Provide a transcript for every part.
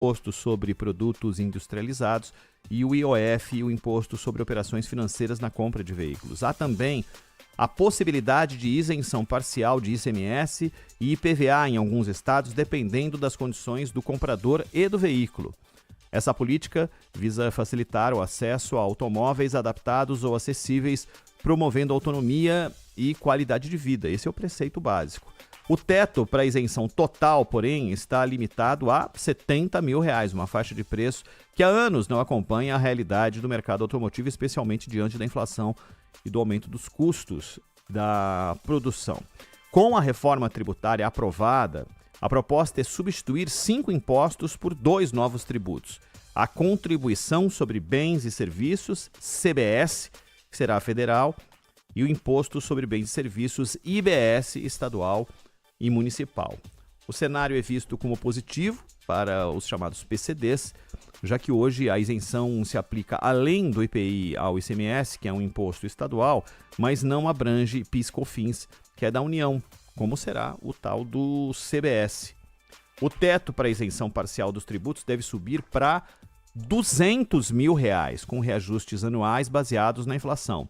Imposto sobre Produtos Industrializados, e o IOF, o Imposto sobre Operações Financeiras na Compra de Veículos. Há também a possibilidade de isenção parcial de ICMS e IPVA em alguns estados, dependendo das condições do comprador e do veículo. Essa política visa facilitar o acesso a automóveis adaptados ou acessíveis, promovendo autonomia e qualidade de vida. Esse é o preceito básico. O teto para isenção total, porém, está limitado a R$ 70 mil, uma faixa de preço que há anos não acompanha a realidade do mercado automotivo, especialmente diante da inflação e do aumento dos custos da produção. Com a reforma tributária aprovada, a proposta é substituir 5 impostos por 2 novos tributos. A Contribuição sobre Bens e Serviços, CBS, que será federal, e o Imposto sobre Bens e Serviços, IBS, estadual e municipal. O cenário é visto como positivo para os chamados PCDs, já que hoje a isenção se aplica além do IPI ao ICMS, que é um imposto estadual, mas não abrange PIS/COFINS, que é da União, como será o tal do CBS. O teto para isenção parcial dos tributos deve subir para R$ 200 mil, com reajustes anuais baseados na inflação.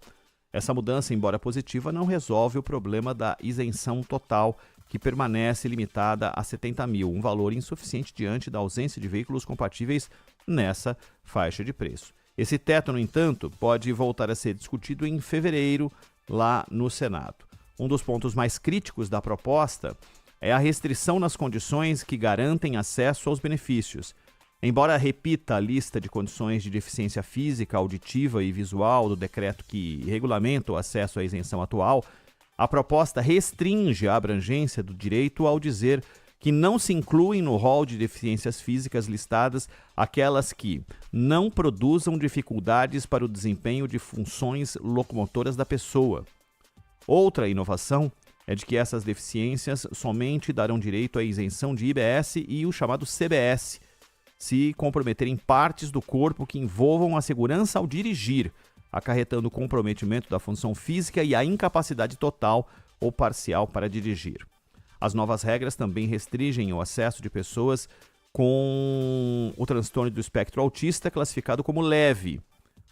Essa mudança, embora positiva, não resolve o problema da isenção total, que permanece limitada a 70 mil, um valor insuficiente diante da ausência de veículos compatíveis nessa faixa de preço. Esse teto, no entanto, pode voltar a ser discutido em fevereiro lá no Senado. Um dos pontos mais críticos da proposta é a restrição nas condições que garantem acesso aos benefícios. Embora repita a lista de condições de deficiência física, auditiva e visual do decreto que regulamenta o acesso à isenção atual, a proposta restringe a abrangência do direito ao dizer que não se incluem no rol de deficiências físicas listadas aquelas que não produzam dificuldades para o desempenho de funções locomotoras da pessoa. Outra inovação é de que essas deficiências somente darão direito à isenção de IBS e o chamado CBS, se comprometerem partes do corpo que envolvam a segurança ao dirigir, acarretando o comprometimento da função física e a incapacidade total ou parcial para dirigir. As novas regras também restringem o acesso de pessoas com o transtorno do espectro autista, classificado como leve.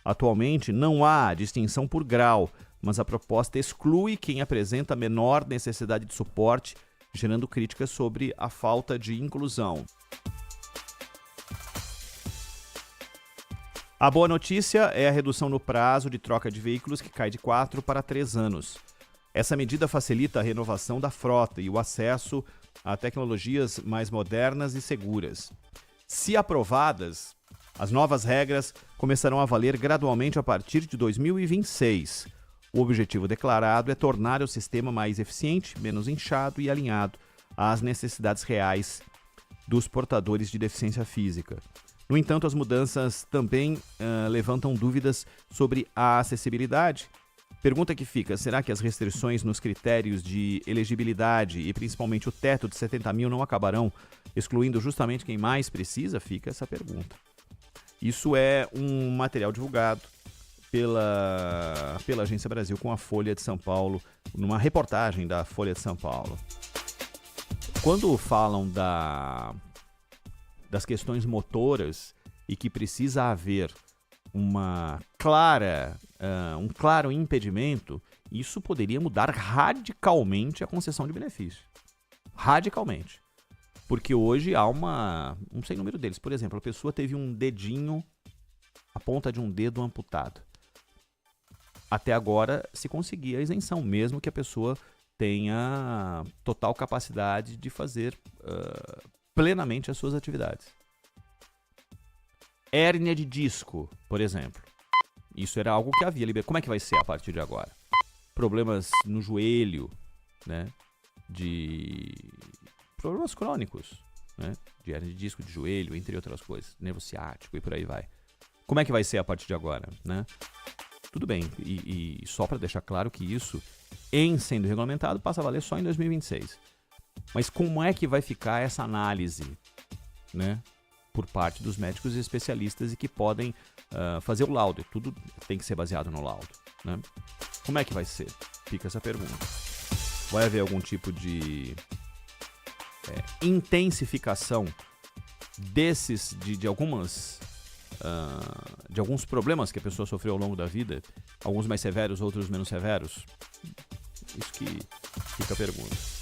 Atualmente, não há distinção por grau, mas a proposta exclui quem apresenta menor necessidade de suporte, gerando críticas sobre a falta de inclusão. A boa notícia é a redução no prazo de troca de veículos, que cai de 4 para 3 anos. Essa medida facilita a renovação da frota e o acesso a tecnologias mais modernas e seguras. Se aprovadas, as novas regras começarão a valer gradualmente a partir de 2026. O objetivo declarado é tornar o sistema mais eficiente, menos inchado e alinhado às necessidades reais dos portadores de deficiência física. No entanto, as mudanças também levantam dúvidas sobre a acessibilidade. Pergunta que fica: será que as restrições nos critérios de elegibilidade e principalmente o teto de 70 mil não acabarão excluindo justamente quem mais precisa? Fica essa pergunta. Isso é um material divulgado pela Agência Brasil com a Folha de São Paulo, numa reportagem da Folha de São Paulo. Quando falam das questões motoras e que precisa haver um claro impedimento, isso poderia mudar radicalmente a concessão de benefício. Radicalmente. Porque hoje há um sem número deles. Por exemplo, a pessoa teve um dedinho, a ponta de um dedo amputado. Até agora se conseguia a isenção, mesmo que a pessoa tenha total capacidade de fazer plenamente as suas atividades. Hérnia de disco, por exemplo. Isso era algo que havia liberdade. Como é que vai ser a partir de agora? Problemas no joelho, né? De problemas crônicos, né? De hérnia de disco, de joelho, entre outras coisas. Nervo ciático e por aí vai. Como é que vai ser a partir de agora, né? Tudo bem. E só para deixar claro que isso, em sendo regulamentado, passa a valer só em 2026. Mas como é que vai ficar essa análise, né, por parte dos médicos e especialistas e que podem fazer o laudo? Tudo tem que ser baseado no laudo, né? Como é que vai ser? Fica essa pergunta. Vai haver algum tipo de intensificação de alguns problemas que a pessoa sofreu ao longo da vida, alguns mais severos, outros menos severos? Isso que fica a pergunta.